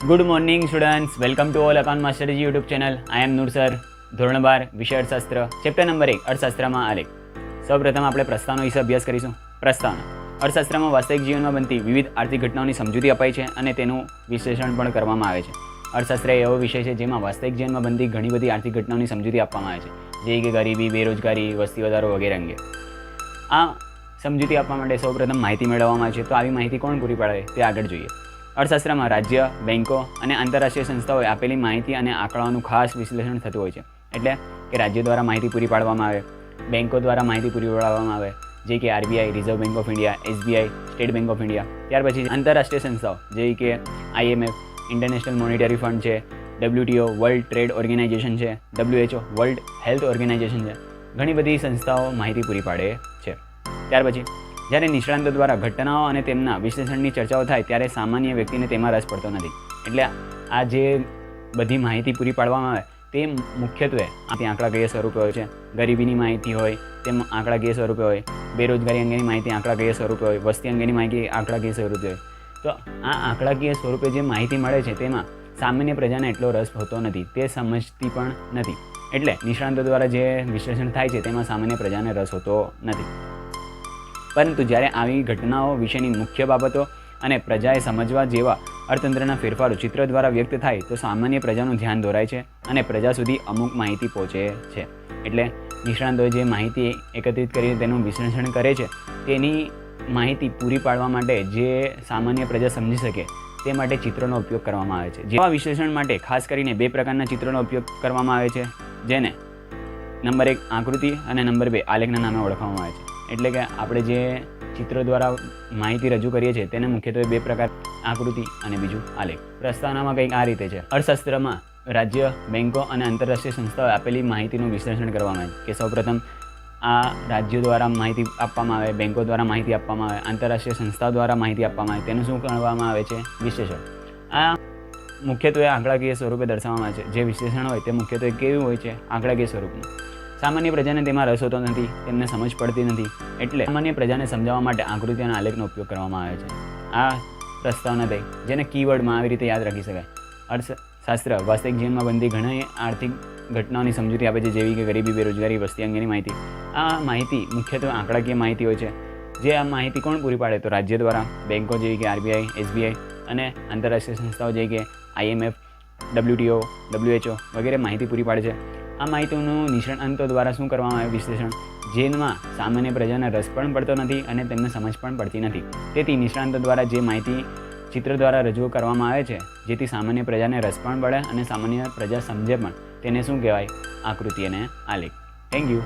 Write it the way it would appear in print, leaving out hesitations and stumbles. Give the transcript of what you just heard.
Good morning students, welcome to all account master ji YouTube channel. I am Noor sir. ધોરણ 12 વિષય અર્થશાસ્ત્ર, chapter number 1 અર્થશાસ્ત્રમાં આલેખ. સૌપ્રથમ આપણે પ્રસ્તાવના વિશે અભ્યાસ કરીશું. પ્રસ્તાવના અર્થશાસ્ત્રમાં વાસ્તવિક જીવનમાં બનતી વિવિધ આર્થિક ઘટનાઓની સમજૂતી અપાય છે અને તેનું વિશ્લેષણ પણ કરવામાં આવે છે. અર્થશાસ્ત્ર એવો વિષય છે જેમાં વાસ્તવિક જીવનમાં બનતી ઘણી બધી આર્થિક ઘટનાઓની સમજૂતી આપવામાં આવે છે, જે કે ગરીબી, બેરોજગારી, વસ્તી વધારો વગેરે અંગે. આ સમજૂતી આપવા માટે સૌપ્રથમ માહિતી મેળવવામાં આવે છે. તો આવી માહિતી કોણ પૂરી પાડે તે આગળ જોઈએ. અર્થશાસ્ત્રમાં રાજ્ય, બેન્કો અને આંતરરાષ્ટ્રીય સંસ્થાઓએ આપેલી માહિતી અને આંકડાઓનું ખાસ વિશ્લેષણ થતું હોય છે. એટલે કે રાજ્ય દ્વારા માહિતી પૂરી પાડવામાં આવે, બેન્કો દ્વારા માહિતી પૂરી પાડવામાં આવે, જે કે RBI, reserve bank of India, SBI, state bank of India. ત્યાર પછી આંતરરાષ્ટ્રીય સંસ્થાઓ જે કે આઈએમએફ, ઇન્ટરનેશનલ મોનિટરી ફંડ છે, WTO વર્લ્ડ ટ્રેડ ઓર્ગેનાઇઝેશન છે, WHO વર્લ્ડ હેલ્થ ઓર્ગેનાઇઝેશન છે. ઘણી બધી સંસ્થાઓ માહિતી પૂરી પાડે છે. ત્યાર પછી જ્યારે નિષ્ણાંતો દ્વારા ઘટનાઓ અને તેમના વિશ્લેષણની ચર્ચાઓ થાય ત્યારે સામાન્ય વ્યક્તિને તેમાં રસ પડતો નથી. એટલે આ જે બધી માહિતી પૂરી પાડવામાં આવે તે મુખ્યત્વે આંકડાકીય સ્વરૂપે હોય છે. ગરીબીની માહિતી હોય તેમ આંકડાકીય સ્વરૂપે હોય, બેરોજગારી અંગેની માહિતી આંકડાકીય સ્વરૂપે હોય, વસ્તી અંગેની માહિતી આંકડાકીય સ્વરૂપે હોય. તો આ આંકડાકીય સ્વરૂપે જે માહિતી મળે છે તેમાં સામાન્ય પ્રજાને એટલો રસ હોતો નથી, તે સમજતી પણ નથી. એટલે નિષ્ણાંતો દ્વારા જે વિશ્લેષણ થાય છે તેમાં સામાન્ય પ્રજાને રસ હોતો નથી. પરંતુ જ્યારે આવી ઘટનાઓ વિશેની મુખ્ય બાબતો અને પ્રજાએ સમજવા જેવા અર્થતંત્રના ફેરફારો ચિત્ર દ્વારા વ્યક્ત થાય તો સામાન્ય પ્રજાનું ધ્યાન દોરાય છે અને પ્રજા સુધી અમુક માહિતી પહોંચે છે. એટલે નિષ્ણાંતોએ જે માહિતી એકત્રિત કરીને તેનું વિશ્લેષણ કરે છે તેની માહિતી પૂરી પાડવા માટે જે સામાન્ય પ્રજા સમજી શકે તે માટે ચિત્રોનો ઉપયોગ કરવામાં આવે છે. જેવા વિશ્લેષણ માટે ખાસ કરીને બે પ્રકારના ચિત્રોનો ઉપયોગ કરવામાં આવે છે, જેને નંબર 1 આકૃતિ અને નંબર 2 આલેખના નામે ઓળખવામાં આવે છે. એટલે કે આપણે જે ચિત્રો દ્વારા માહિતી રજૂ કરીએ છીએ તેને મુખ્યત્વે બે પ્રકાર, આકૃતિ અને બીજું આલેખ. પ્રસ્તાવનામાં કંઈક આ રીતે છે. અર્થશાસ્ત્રમાં રાજ્ય, બેન્કો અને આંતરરાષ્ટ્રીય સંસ્થાઓએ આપેલી માહિતીનું વિશ્લેષણ કરવામાં આવે કે સૌપ્રથમ આ રાજ્યો દ્વારા માહિતી આપવામાં આવે, બેન્કો દ્વારા માહિતી આપવામાં આવે, આંતરરાષ્ટ્રીય સંસ્થાઓ દ્વારા માહિતી આપવામાં આવે, તેનું શું કરવામાં આવે છે? વિશ્લેષણ. આ મુખ્યત્વે આંકડાકીય સ્વરૂપે દર્શાવવામાં આવે છે. જે વિશ્લેષણ હોય તે મુખ્યત્વે કેવું હોય છે? આંકડાકીય સ્વરૂપનું. સામાન્ય પ્રજાને તેમાં રસ હોતો નથી, તેમને સમજ પડતી નથી. એટલે સામાન્ય પ્રજાને સમજાવવા માટે આકૃતિ અને આલેખનો ઉપયોગ કરવામાં આવે છે. આ પ્રસ્તાવના થઈ, જેને કીવર્ડમાં આવી રીતે યાદ રાખી શકાય. અર્થશાસ્ત્ર વાસ્તવિક જીવનમાં બનતી ઘણી આર્થિક ઘટનાઓની સમજૂતી આપે છે, જેવી કે ગરીબી, બેરોજગારી, વસ્તી અંગેની માહિતી. આ માહિતી મુખ્યત્વે આંકડાકીય માહિતી હોય છે. જે આ માહિતી કોણ પૂરી પાડે? તો રાજ્ય દ્વારા, બેન્કો જેવી કે આરબીઆઈ, એસબીઆઈ અને આંતરરાષ્ટ્રીય સંસ્થાઓ જેવી કે આઈએમએફ, WTO, WHO વગેરે માહિતી પૂરી પાડે છે. આ માહિતીનું નિષ્ણાંતો દ્વારા શું કરવામાં આવે? વિશ્લેષણ, જેમાં સામાન્ય પ્રજાને રસ પણ પડતો નથી અને તેમને સમજ પણ પડતી નથી. તેથી નિષ્ણાંતો દ્વારા જે માહિતી ચિત્ર દ્વારા રજૂ કરવામાં આવે છે, જેથી સામાન્ય પ્રજાને રસ પણ પડે અને સામાન્ય પ્રજા સમજે પણ, તેને શું કહેવાય? આકૃતિ અને આલેખ. Thank you.